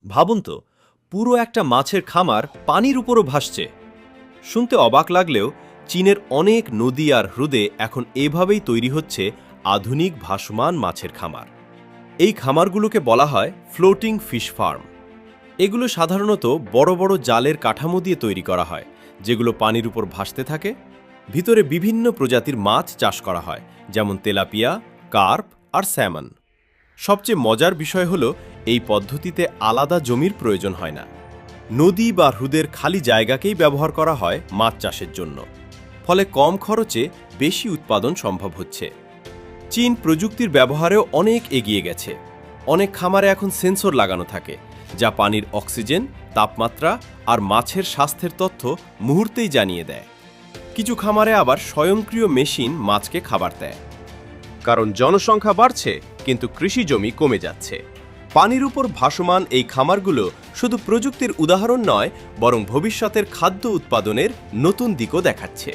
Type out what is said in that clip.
ভাবুন তো, পুরো একটা মাছের খামার পানির উপরও ভাসছে। শুনতে অবাক লাগলেও চীনের অনেক নদী আর হ্রদে এখন এভাবেই তৈরি হচ্ছে আধুনিক ভাসমান মাছের খামার। এই খামারগুলোকে বলা হয় ফ্লোটিং ফিশ ফার্ম। এগুলো সাধারণত বড় বড় জালের কাঠামো দিয়ে তৈরি করা হয়, যেগুলো পানির উপর ভাসতে থাকে। ভিতরে বিভিন্ন প্রজাতির মাছ চাষ করা হয়, যেমন তেলাপিয়া, কার্প আর স্যামন। সবচেয়ে মজার বিষয় হলো, এই পদ্ধতিতে আলাদা জমির প্রয়োজন হয় না। নদী বা হ্রদের খালি জায়গাকেই ব্যবহার করা হয় মাছ চাষের জন্য। ফলে কম খরচে বেশি উৎপাদন সম্ভব হচ্ছে। চীন প্রযুক্তির ব্যবহারেও অনেক এগিয়ে গেছে। অনেক খামারে এখন সেন্সর লাগানো থাকে, যা পানির অক্সিজেন, তাপমাত্রা আর মাছের স্বাস্থ্যের তথ্য মুহূর্তেই জানিয়ে দেয়। কিছু খামারে আবার স্বয়ংক্রিয় মেশিন মাছকে খাবার দেয়। কারণ জনসংখ্যা বাড়ছে, কিন্তু কৃষি জমি কমে যাচ্ছে। পানির উপর ভাসমান এই খামারগুলো শুধু প্রযুক্তির উদাহরণ নয়, বরং ভবিষ্যতের খাদ্য উৎপাদনের নতুন দিকও দেখাচ্ছে।